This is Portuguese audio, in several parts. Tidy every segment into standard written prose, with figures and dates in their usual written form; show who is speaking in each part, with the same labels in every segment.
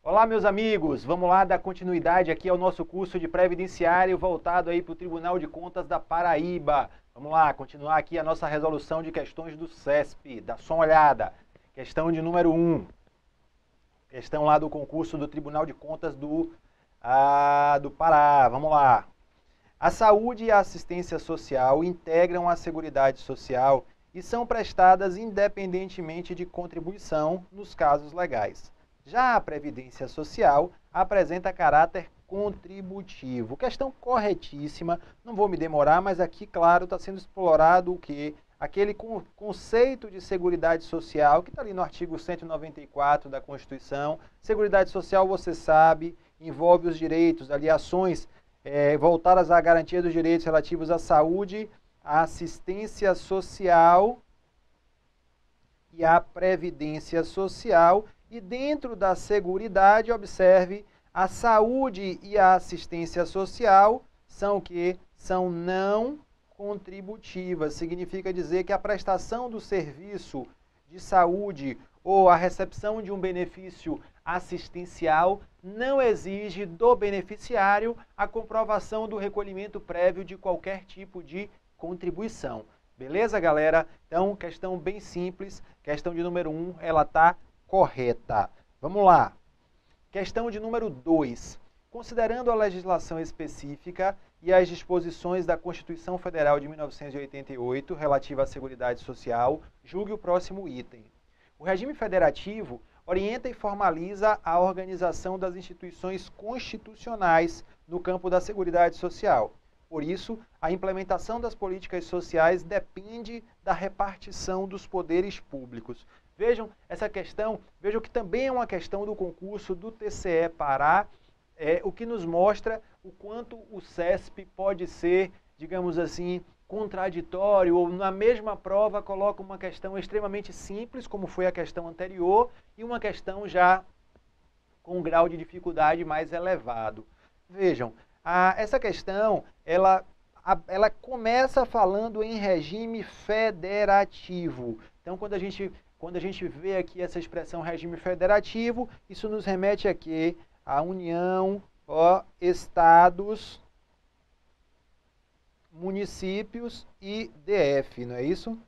Speaker 1: Olá, meus amigos, vamos lá dar continuidade aqui ao nosso curso de previdenciário voltado aí para o Tribunal de Contas da Paraíba. Vamos lá, continuar aqui a nossa resolução de questões do CESP. Dá só uma olhada. Questão de número 1. Questão lá do concurso do Tribunal de Contas do Pará. Vamos lá. A saúde e a assistência social integram a Seguridade Social e são prestadas independentemente de contribuição nos casos legais. Já a Previdência Social apresenta caráter contributivo. Questão corretíssima, não vou me demorar, mas aqui, claro, está sendo explorado o quê? Aquele conceito de Seguridade Social, que está ali no artigo 194 da Constituição. Seguridade Social, você sabe, envolve os direitos, ali ações voltadas à garantia dos direitos relativos à saúde, à assistência social e à previdência social. E dentro da Seguridade, observe, a saúde e a assistência social são o quê? São não contributivas. Significa dizer que a prestação do serviço de saúde ou a recepção de um benefício assistencial não exige do beneficiário a comprovação do recolhimento prévio de qualquer tipo de contribuição. Beleza, galera? Então, questão bem simples, questão de número 1, ela está correta. Vamos lá. Questão de número 2. Considerando a legislação específica e as disposições da Constituição Federal de 1988 relativa à Seguridade Social, julgue o próximo item. O regime federativo orienta e formaliza a organização das instituições constitucionais no campo da Seguridade Social. Por isso, a implementação das políticas sociais depende da repartição dos poderes públicos. Vejam essa questão, vejam que também é uma questão do concurso do TCE Pará, o que nos mostra o quanto o CESP pode ser, digamos assim, contraditório, ou na mesma prova coloca uma questão extremamente simples, como foi a questão anterior, e uma questão já com um grau de dificuldade mais elevado. Vejam, essa questão, ela começa falando em regime federativo. Então, quando a gente vê aqui essa expressão regime federativo, isso nos remete aqui à União, Estados, municípios e DF, não é isso?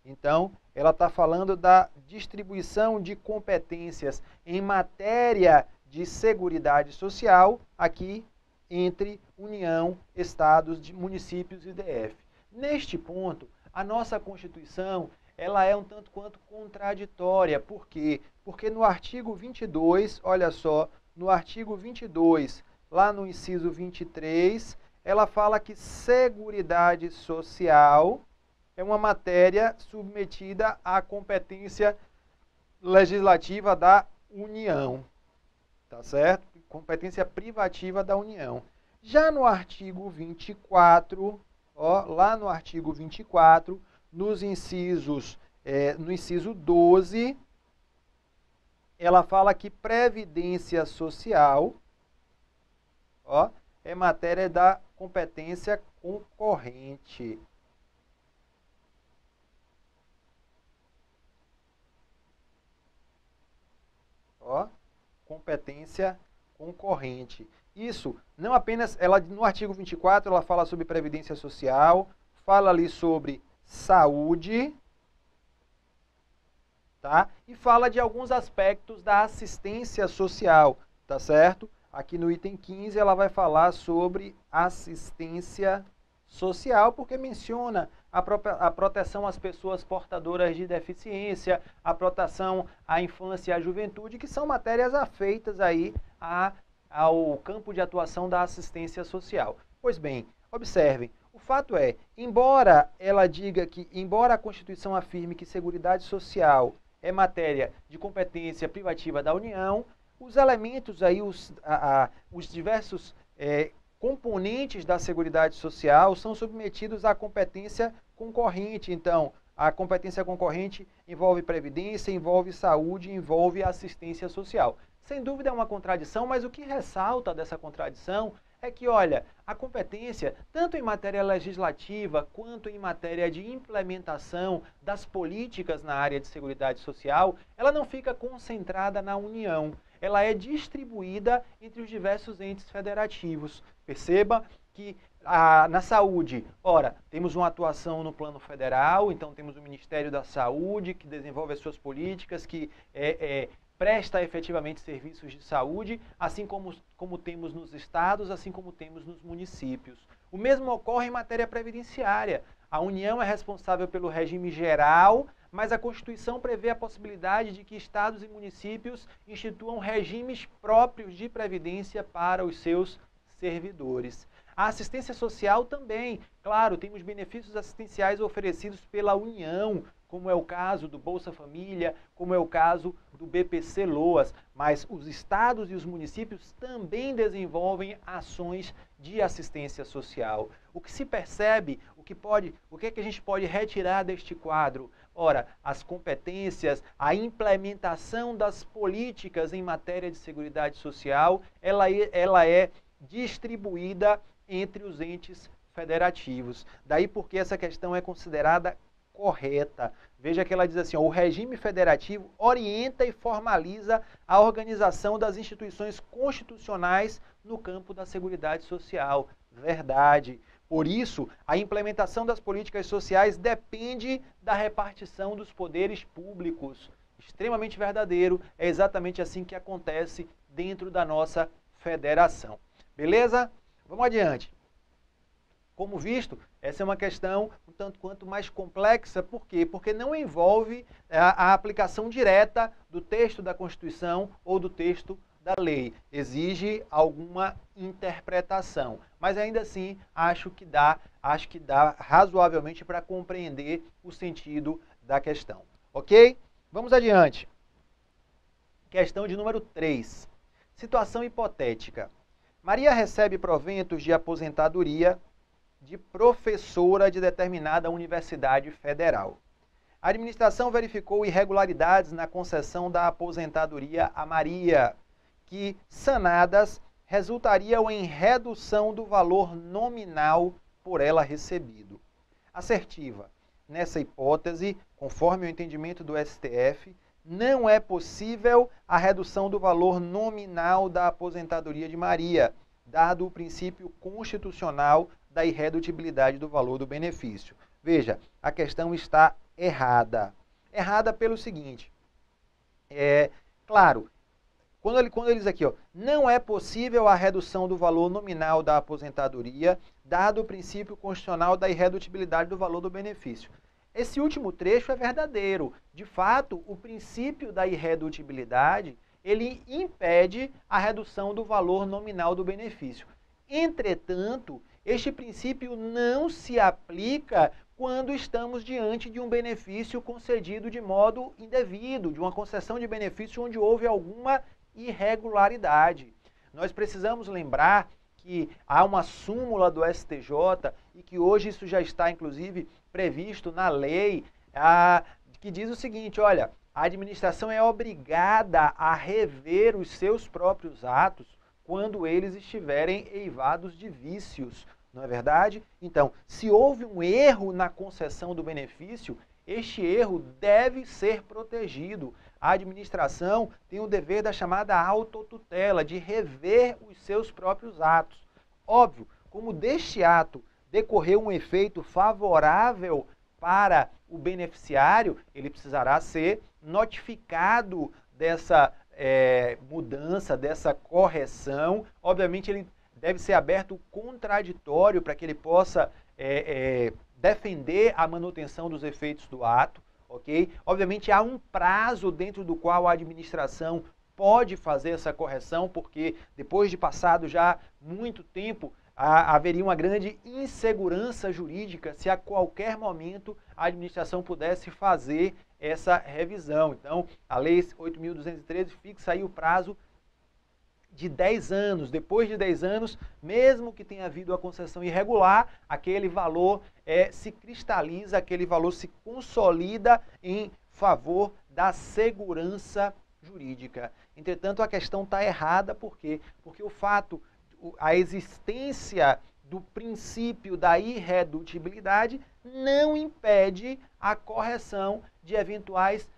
Speaker 1: Então, ela está falando da distribuição de competências em matéria de seguridade social aqui entre União, Estados, municípios e DF. Neste ponto, a nossa Constituição ela é um tanto quanto contraditória. Por quê? Porque no artigo 22, olha só, no artigo 22, lá no inciso 23, ela fala que Seguridade Social é uma matéria submetida à competência legislativa da União, tá certo? Competência privativa da União. Já no artigo 24, lá no artigo 24, no inciso 12, ela fala que Previdência Social é matéria da competência concorrente. Competência concorrente. Isso, não apenas, no artigo 24, ela fala sobre Previdência Social, fala ali sobre saúde, tá? E fala de alguns aspectos da assistência social, tá certo? Aqui no item 15 ela vai falar sobre assistência social, porque menciona a proteção às pessoas portadoras de deficiência, a proteção à infância e à juventude, que são matérias afeitas aí ao campo de atuação da assistência social. Pois bem, observem, o fato é, embora a Constituição afirme que Seguridade Social é matéria de competência privativa da União, os elementos aí, os diversos componentes da Seguridade Social são submetidos à competência concorrente. Então, a competência concorrente envolve previdência, envolve saúde, envolve assistência social. Sem dúvida é uma contradição, mas o que ressalta dessa contradição é que, olha, a competência, tanto em matéria legislativa quanto em matéria de implementação das políticas na área de seguridade social, ela não fica concentrada na União. Ela é distribuída entre os diversos entes federativos. Perceba que na saúde, ora, temos uma atuação no plano federal, então temos o Ministério da Saúde, que desenvolve as suas políticas, que presta efetivamente serviços de saúde, assim como temos nos estados, assim como temos nos municípios. O mesmo ocorre em matéria previdenciária. A União é responsável pelo regime geral, mas a Constituição prevê a possibilidade de que estados e municípios instituam regimes próprios de previdência para os seus servidores. A assistência social também, claro, temos benefícios assistenciais oferecidos pela União, como é o caso do Bolsa Família, como é o caso do BPC-Loas, mas os estados e os municípios também desenvolvem ações de assistência social. O que se percebe, o que é que a gente pode retirar deste quadro? Ora, as competências, a implementação das políticas em matéria de seguridade social, ela é distribuída entre os entes federativos. Daí porque essa questão é considerada correta. Veja que ela diz assim, ó, o regime federativo orienta e formaliza a organização das instituições constitucionais no campo da seguridade social. Verdade. Por isso, a implementação das políticas sociais depende da repartição dos poderes públicos. Extremamente verdadeiro, é exatamente assim que acontece dentro da nossa federação. Beleza? Vamos adiante. Como visto, essa é uma questão um tanto quanto mais complexa. Por quê? Porque não envolve a aplicação direta do texto da Constituição ou do texto da lei. Exige alguma interpretação. Mas ainda assim, acho que dá razoavelmente para compreender o sentido da questão. Ok? Vamos adiante. Questão de número 3. Situação hipotética. Maria recebe proventos de aposentadoria de professora de determinada universidade federal. A administração verificou irregularidades na concessão da aposentadoria a Maria, que, sanadas, resultariam em redução do valor nominal por ela recebido. Assertiva. Nessa hipótese, conforme o entendimento do STF, não é possível a redução do valor nominal da aposentadoria de Maria, dado o princípio constitucional da irredutibilidade do valor do benefício. Veja, a questão está errada. Errada pelo seguinte, claro, quando ele diz aqui, ó, não é possível a redução do valor nominal da aposentadoria, dado o princípio constitucional da irredutibilidade do valor do benefício. Esse último trecho é verdadeiro. De fato, o princípio da irredutibilidade, ele impede a redução do valor nominal do benefício. Entretanto, este princípio não se aplica quando estamos diante de um benefício concedido de modo indevido, de uma concessão de benefício onde houve alguma irregularidade. Nós precisamos lembrar que há uma súmula do STJ e que hoje isso já está, inclusive, previsto na lei, que diz o seguinte, olha, a administração é obrigada a rever os seus próprios atos quando eles estiverem eivados de vícios, não é verdade? Então, se houve um erro na concessão do benefício, este erro deve ser protegido. A administração tem o dever da chamada autotutela, de rever os seus próprios atos. Óbvio, como deste ato decorreu um efeito favorável para o beneficiário, ele precisará ser notificado dessa mudança, dessa correção. Obviamente, ele deve ser aberto o contraditório para que ele possa defender a manutenção dos efeitos do ato, ok? Obviamente, há um prazo dentro do qual a administração pode fazer essa correção, porque depois de passado já muito tempo, haveria uma grande insegurança jurídica se a qualquer momento a administração pudesse fazer essa revisão. Então, a Lei 8.213 fixa aí o prazo de 10 anos. Depois de 10 anos, mesmo que tenha havido a concessão irregular, aquele valor se cristaliza, aquele valor se consolida em favor da segurança jurídica. Entretanto, a questão está errada, por quê? Porque o fato a existência do princípio da irredutibilidade não impede a correção de eventuais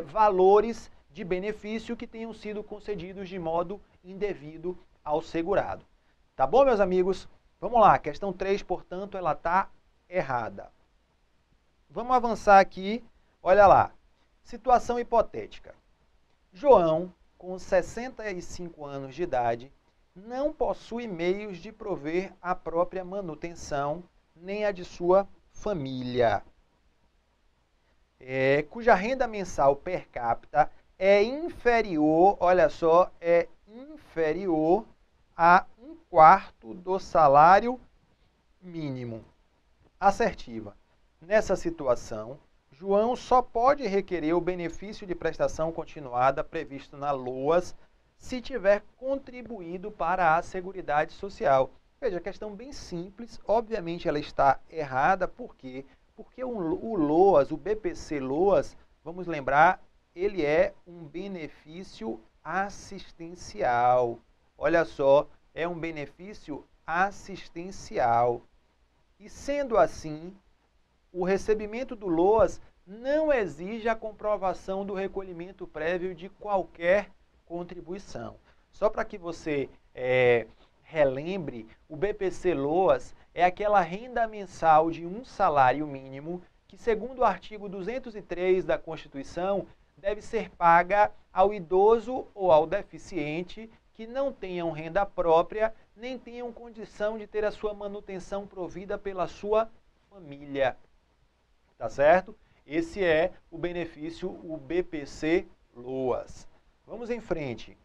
Speaker 1: valores de benefício que tenham sido concedidos de modo indevido ao segurado. Tá bom, meus amigos? Vamos lá, questão 3, portanto, ela está errada. Vamos avançar aqui, olha lá. Situação hipotética. João, com 65 anos de idade, não possui meios de prover a própria manutenção, nem a de sua família, cuja renda mensal per capita é inferior, olha só, é inferior a 1/4 do salário mínimo. Assertiva. Nessa situação, João só pode requerer o benefício de prestação continuada previsto na LOAS se tiver contribuído para a Seguridade Social. Veja, questão bem simples, obviamente ela está errada, por quê? Porque o LOAS, o BPC LOAS, vamos lembrar, ele é um benefício assistencial. Olha só, é um benefício assistencial. E sendo assim, o recebimento do LOAS não exige a comprovação do recolhimento prévio de qualquer contribuição. Só para que você relembre, o BPC LOAS é aquela renda mensal de um salário mínimo que, segundo o artigo 203 da Constituição, deve ser paga ao idoso ou ao deficiente que não tenham renda própria, nem tenham condição de ter a sua manutenção provida pela sua família. Tá certo? Esse é o benefício, o BPC LOAS. Vamos em frente.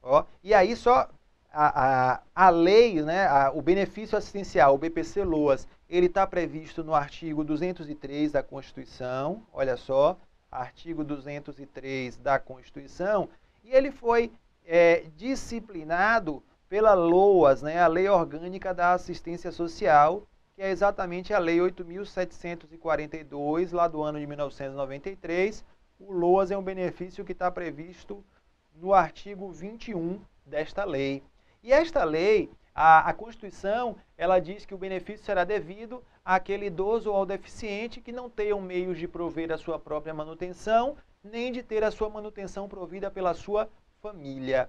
Speaker 1: Ó, e aí só a lei, né, o benefício assistencial, o BPC LOAS, ele está previsto no artigo 203 da Constituição, olha só, artigo 203 da Constituição, e ele foi disciplinado pela LOAS, né, a Lei Orgânica da Assistência Social, que é exatamente a Lei 8.742, lá do ano de 1993. O LOAS é um benefício que está previsto no artigo 21 desta lei. E esta lei, a Constituição, ela diz que o benefício será devido àquele idoso ou ao deficiente que não tenham meios de prover a sua própria manutenção, nem de ter a sua manutenção provida pela sua família.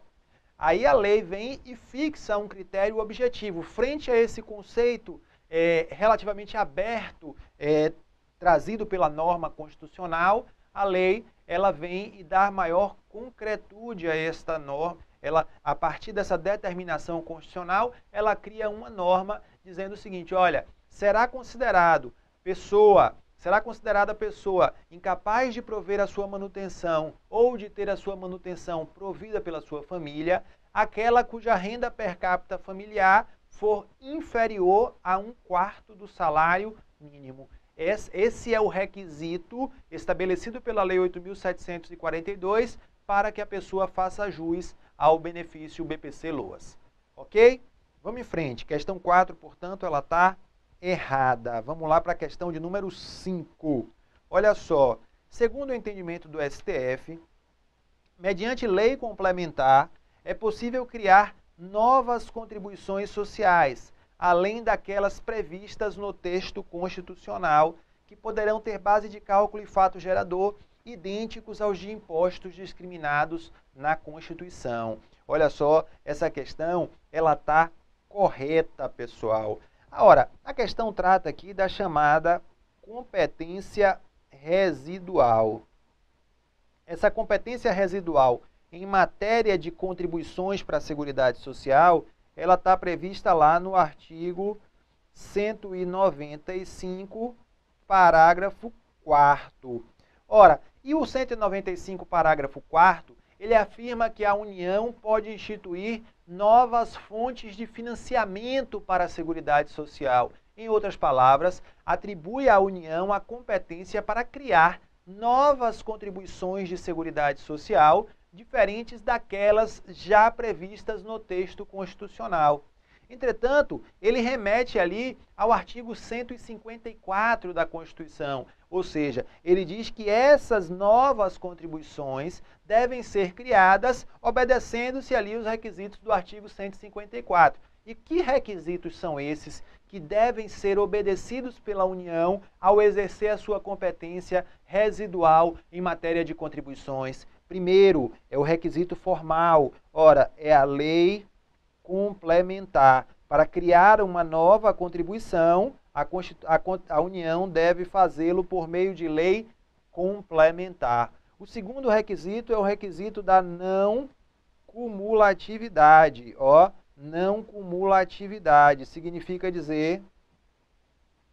Speaker 1: Aí a lei vem e fixa um critério objetivo. Frente a esse conceito relativamente aberto, trazido pela norma constitucional, a lei ela vem e dá maior concretude a esta norma. Ela, a partir dessa determinação constitucional, ela cria uma norma dizendo o seguinte: olha, será considerada pessoa incapaz de prover a sua manutenção ou de ter a sua manutenção provida pela sua família, aquela cuja renda per capita familiar for inferior a 1/4 do salário mínimo. Esse é o requisito estabelecido pela Lei 8.742 para que a pessoa faça jus ao benefício BPC LOAS. Ok? Vamos em frente. Questão 4, portanto, ela está errada. Vamos lá para a questão de número 5. Olha só. Segundo o entendimento do STF, mediante lei complementar, é possível criar novas contribuições sociais, além daquelas previstas no texto constitucional, que poderão ter base de cálculo e fato gerador idênticos aos de impostos discriminados na Constituição. Olha só, essa questão, ela está correta, pessoal. Agora, a questão trata aqui da chamada competência residual. Essa competência residual em matéria de contribuições para a Seguridade Social, ela está prevista lá no artigo 195, parágrafo 4º. Ora, e o 195, parágrafo 4º, ele afirma que a União pode instituir novas fontes de financiamento para a Seguridade Social. Em outras palavras, atribui à União a competência para criar novas contribuições de Seguridade Social, diferentes daquelas já previstas no texto constitucional. Entretanto, ele remete ali ao artigo 154 da Constituição, ou seja, ele diz que essas novas contribuições devem ser criadas obedecendo-se ali os requisitos do artigo 154. E que requisitos são esses que devem ser obedecidos pela União ao exercer a sua competência residual em matéria de contribuições? Primeiro, é o requisito formal. Ora, é a lei complementar. Para criar uma nova contribuição, a União deve fazê-lo por meio de lei complementar. O segundo requisito é o requisito da não cumulatividade. Não cumulatividade significa dizer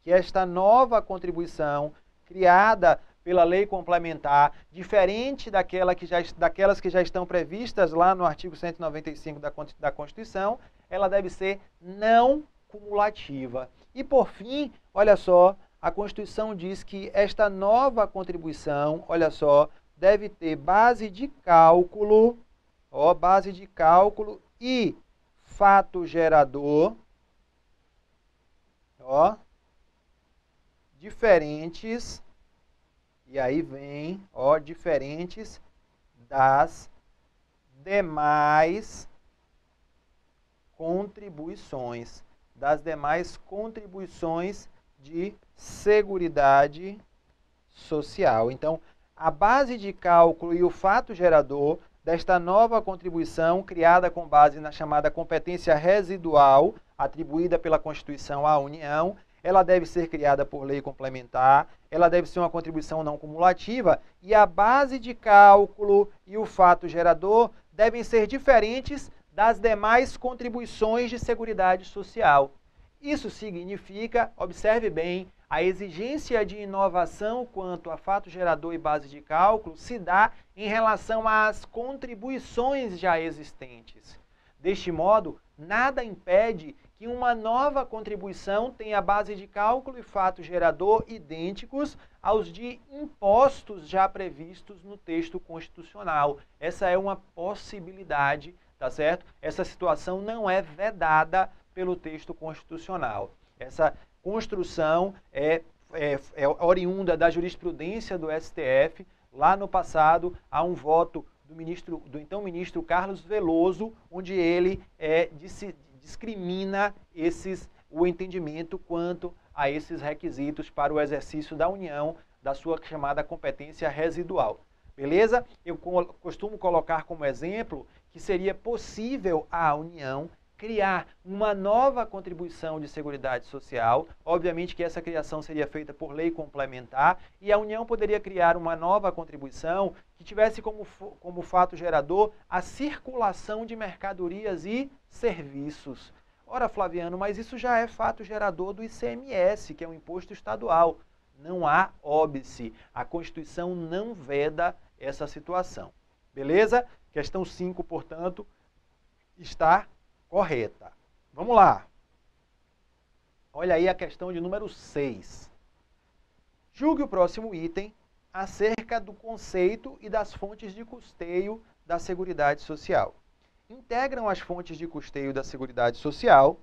Speaker 1: que esta nova contribuição criada pela lei complementar, diferente daquelas que já estão previstas lá no artigo 195 da Constituição, ela deve ser não cumulativa. E por fim, olha só, a Constituição diz que esta nova contribuição, olha só, deve ter base de cálculo e fato gerador, diferentes, e aí vem, diferentes das demais contribuições, de Seguridade Social. Então, a base de cálculo e o fato gerador desta nova contribuição, criada com base na chamada competência residual, atribuída pela Constituição à União, ela deve ser criada por lei complementar, ela deve ser uma contribuição não cumulativa, e a base de cálculo e o fato gerador devem ser diferentes das demais contribuições de Seguridade Social. Isso significa, observe bem, a exigência de inovação quanto a fato gerador e base de cálculo se dá em relação às contribuições já existentes. Deste modo, nada impede que uma nova contribuição tenha base de cálculo e fato gerador idênticos aos de impostos já previstos no texto constitucional. Essa é uma possibilidade, tá certo? Essa situação não é vedada pelo texto constitucional. Essa construção é oriunda da jurisprudência do STF. Lá no passado, há um voto do então ministro Carlos Veloso, onde ele discrimina o entendimento quanto a esses requisitos para o exercício da União, da sua chamada competência residual. Beleza? Eu costumo colocar como exemplo que seria possível a União criar uma nova contribuição de Seguridade Social. Obviamente que essa criação seria feita por lei complementar, e a União poderia criar uma nova contribuição que tivesse como fato gerador a circulação de mercadorias e serviços. Ora, Flaviano, mas isso já é fato gerador do ICMS, que é um imposto estadual. Não há óbice. A Constituição não veda essa situação. Beleza? Questão 5, portanto, está correta. Vamos lá. Olha aí a questão de número 6. Julgue o próximo item acerca do conceito e das fontes de custeio da Seguridade Social. Integram as fontes de custeio da Seguridade Social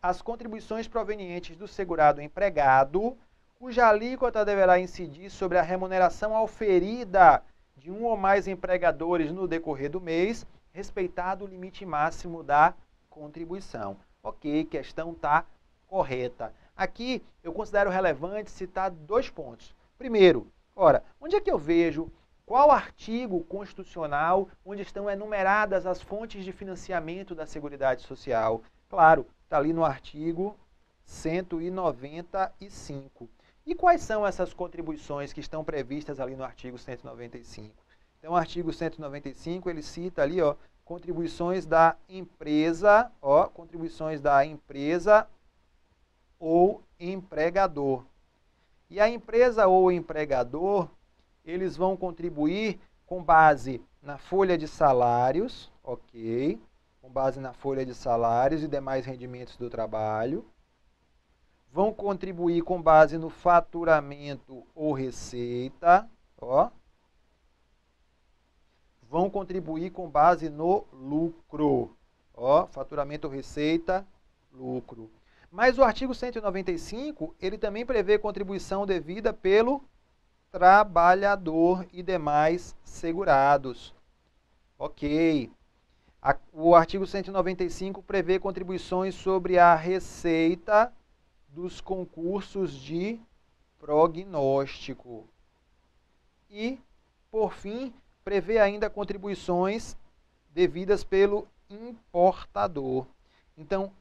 Speaker 1: as contribuições provenientes do segurado empregado, cuja alíquota deverá incidir sobre a remuneração auferida de um ou mais empregadores no decorrer do mês, respeitado o limite máximo da contribuição. Ok, questão está correta. Aqui eu considero relevante citar 2 pontos. Primeiro, onde é que eu vejo qual artigo constitucional onde estão enumeradas as fontes de financiamento da Seguridade Social? Claro, está ali no artigo 195. E quais são essas contribuições que estão previstas ali no artigo 195? Então, o artigo 195, ele cita ali, contribuições da empresa, contribuições da empresa ou empregador. E a empresa ou empregador, eles vão contribuir com base na folha de salários, ok? Com base na folha de salários e demais rendimentos do trabalho. Vão contribuir com base no faturamento ou receita, Vão contribuir com base no lucro, faturamento, receita, lucro. Mas o artigo 195, ele também prevê contribuição devida pelo trabalhador e demais segurados. Ok. O artigo 195 prevê contribuições sobre a receita dos concursos de prognóstico. E, por fim, prevê ainda contribuições devidas pelo importador. Então,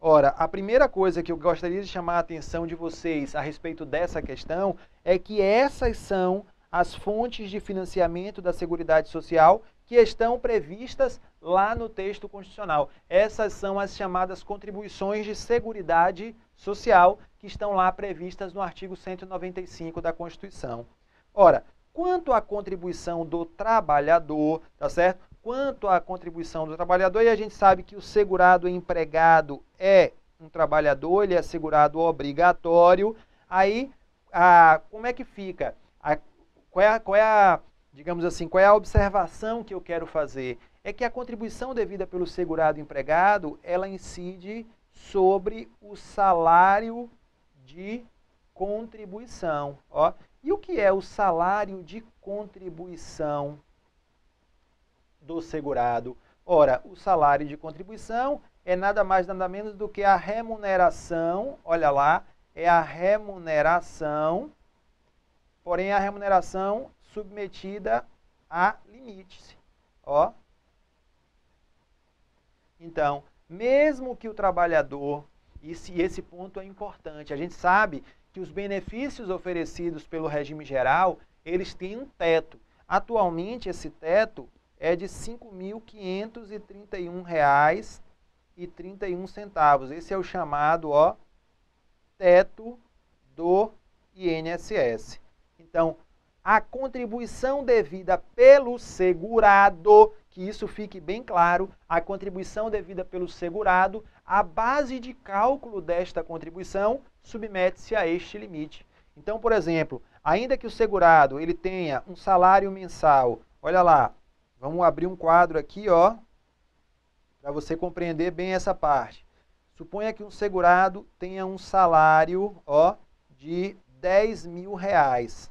Speaker 1: ora, a primeira coisa que eu gostaria de chamar a atenção de vocês a respeito dessa questão é que essas são as fontes de financiamento da Seguridade Social que estão previstas lá no texto constitucional. Essas são as chamadas contribuições de Seguridade Social que estão lá previstas no artigo 195 da Constituição. Ora, quanto à contribuição do trabalhador, tá certo? Quanto à contribuição do trabalhador, e a gente sabe que o segurado empregado é um trabalhador, ele é segurado obrigatório, aí como é que fica? Digamos assim, qual é a observação que eu quero fazer? É que a contribuição devida pelo segurado empregado, ela incide sobre o salário de contribuição. Ó. E o que é o salário de contribuição do segurado? Ora, o salário de contribuição é nada mais, nada menos do que a remuneração, olha lá, é a remuneração, porém a remuneração submetida a limites. Ó. Então, mesmo que o trabalhador, e esse ponto é importante, a gente sabe que os benefícios oferecidos pelo regime geral, eles têm um teto. Atualmente, esse teto é de R$ 5.531,31. Esse é o chamado teto do INSS. Então, a contribuição devida pelo segurado, que isso fique bem claro, a contribuição devida pelo segurado, a base de cálculo desta contribuição submete-se a este limite. Então, por exemplo, ainda que o segurado ele tenha um salário mensal, olha lá, vamos abrir um quadro aqui, para você compreender bem essa parte. Suponha que um segurado tenha um salário, de R$10.000.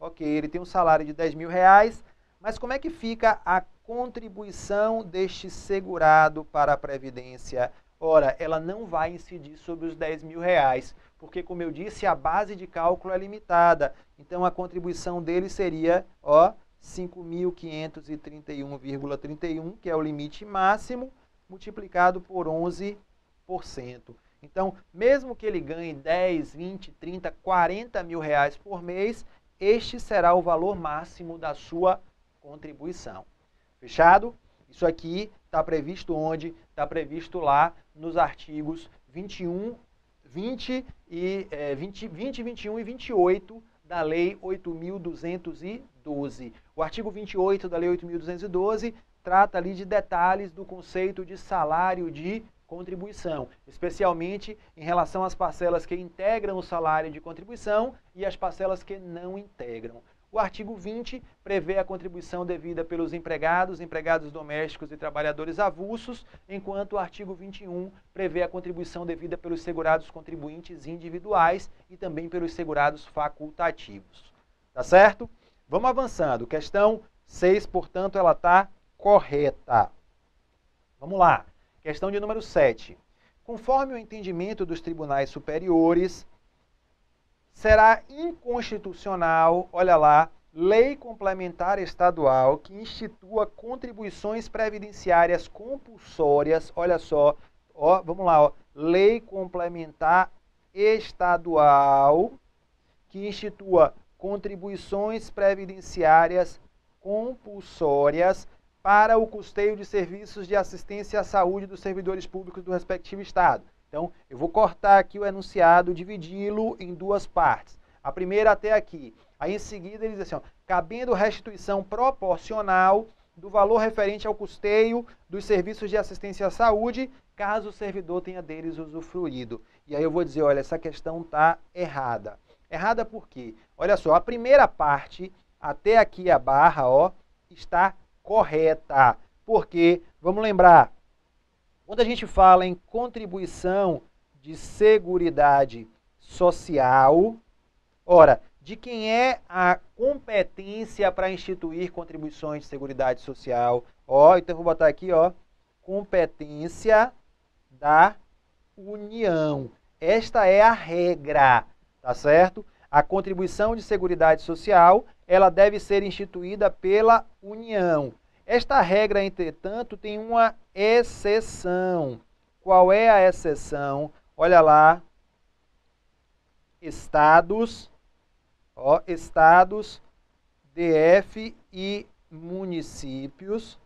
Speaker 1: Ok, ele tem um salário de R$10.000, mas como é que fica a contribuição deste segurado para a Previdência? Ora, ela não vai incidir sobre os R$10.000, porque, como eu disse, a base de cálculo é limitada. Então, a contribuição dele seria, 5.531,31, que é o limite máximo, multiplicado por 11%. Então, mesmo que ele ganhe 10, 20, 30, 40 mil reais por mês, este será o valor máximo da sua contribuição. Fechado? Isso aqui está previsto onde? Está previsto lá nos artigos 20, 21 e 28 da Lei 8.212. O artigo 28 da Lei 8.212 trata ali de detalhes do conceito de salário de contribuição, especialmente em relação às parcelas que integram o salário de contribuição e as parcelas que não integram. O artigo 20 prevê a contribuição devida pelos empregados, empregados domésticos e trabalhadores avulsos, enquanto o artigo 21 prevê a contribuição devida pelos segurados contribuintes individuais e também pelos segurados facultativos. Tá certo? Vamos avançando. Questão 6, portanto, ela está correta. Vamos lá. Questão de número 7. Conforme o entendimento dos tribunais superiores, será inconstitucional, olha lá, lei complementar estadual que institua contribuições previdenciárias compulsórias, olha só, vamos lá, lei complementar estadual que institua contribuições previdenciárias compulsórias para o custeio de serviços de assistência à saúde dos servidores públicos do respectivo Estado. Então, eu vou cortar aqui o enunciado, dividi-lo em duas partes. A primeira até aqui. Aí, em seguida, ele diz assim, cabendo restituição proporcional do valor referente ao custeio dos serviços de assistência à saúde, caso o servidor tenha deles usufruído. E aí eu vou dizer, olha, essa questão está errada. Errada por quê? Olha só, a primeira parte, até aqui a barra, está correta. Porque, vamos lembrar, quando a gente fala em contribuição de seguridade social, ora, de quem é a competência para instituir contribuições de seguridade social? Ó, então eu vou botar aqui, ó, competência da União. Esta é a regra, tá certo? A contribuição de Seguridade Social, ela deve ser instituída pela União. Esta regra, entretanto, tem uma exceção. Qual é a exceção? Olha lá. Estados, ó, estados, DF e municípios,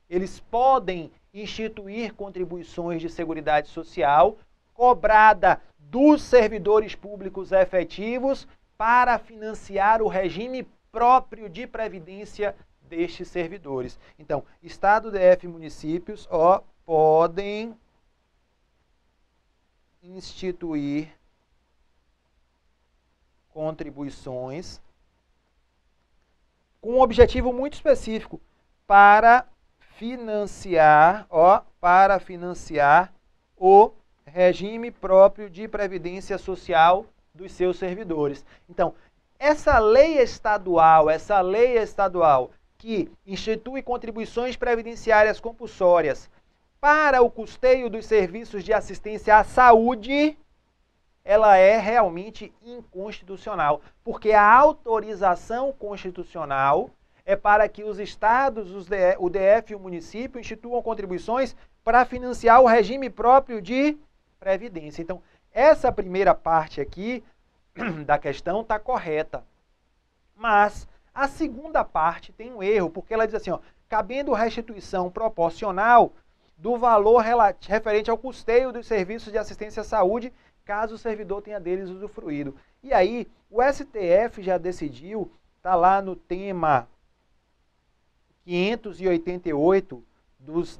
Speaker 1: eles podem instituir contribuições de Seguridade Social cobrada dos servidores públicos efetivos para financiar o regime próprio de previdência destes servidores. Então, Estado, DF e municípios, ó, podem instituir contribuições com um objetivo muito específico para financiar, ó, para financiar o regime próprio de previdência social dos seus servidores. Então, essa lei estadual que institui contribuições previdenciárias compulsórias para o custeio dos serviços de assistência à saúde, ela é realmente inconstitucional, porque a autorização constitucional é para que os estados, o DF e o município instituam contribuições para financiar o regime próprio de previdência. Então, essa primeira parte aqui da questão está correta. Mas a segunda parte tem um erro, porque ela diz assim, ó, cabendo restituição proporcional do valor referente ao custeio dos serviços de assistência à saúde, caso o servidor tenha deles usufruído. E aí, o STF já decidiu, está lá no tema 588 dos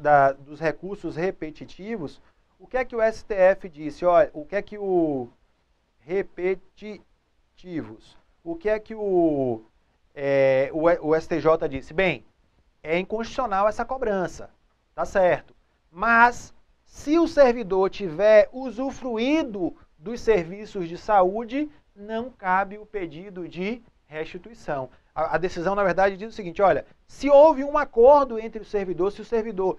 Speaker 1: recursos repetitivos, o que é que o STF disse? Olha, o que é que o repetitivos, o que é que o STJ disse? Bem, é inconstitucional essa cobrança, tá certo. Mas, se o servidor tiver usufruído dos serviços de saúde, não cabe o pedido de restituição. A decisão, na verdade, diz o seguinte, olha, se houve um acordo entre o servidor, se o servidor,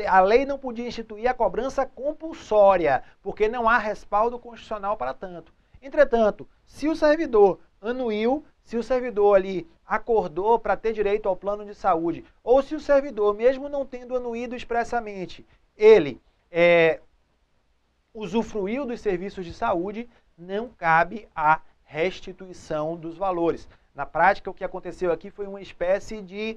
Speaker 1: a lei não podia instituir a cobrança compulsória, porque não há respaldo constitucional para tanto. Entretanto, se o servidor anuiu, se o servidor ali acordou para ter direito ao plano de saúde, ou se o servidor, mesmo não tendo anuído expressamente, ele usufruiu dos serviços de saúde, não cabe a restituição dos valores. Na prática, o que aconteceu aqui foi uma espécie de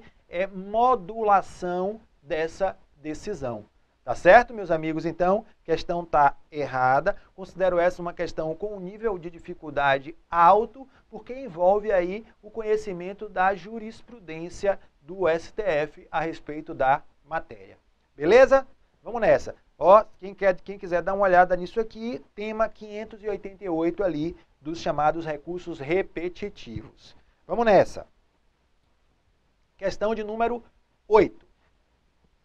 Speaker 1: modulação dessa decisão. Tá certo, meus amigos? Então, a questão está errada. Considero essa uma questão com um nível de dificuldade alto, porque envolve aí o conhecimento da jurisprudência do STF a respeito da matéria. Beleza? Vamos nessa. Ó, quem quiser dar uma olhada nisso aqui, tema 588 ali dos chamados recursos repetitivos. Vamos nessa. Questão de número 8.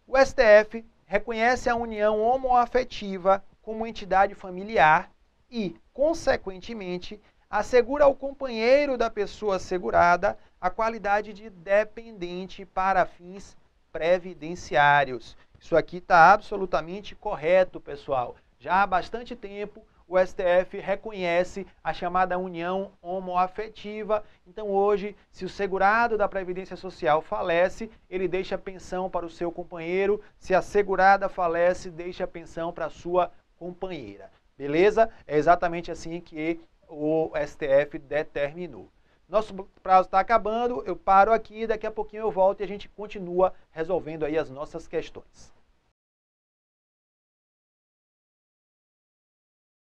Speaker 1: O STF reconhece a união homoafetiva como entidade familiar e, consequentemente, assegura ao companheiro da pessoa segurada a qualidade de dependente para fins previdenciários. Isso aqui está absolutamente correto, pessoal. Já há bastante tempo o STF reconhece a chamada união homoafetiva. Então hoje, se o segurado da Previdência Social falece, ele deixa a pensão para o seu companheiro. Se a segurada falece, deixa a pensão para a sua companheira. Beleza? É exatamente assim que o STF determinou. Nosso prazo está acabando, eu paro aqui, daqui a pouquinho eu volto e a gente continua resolvendo aí as nossas questões.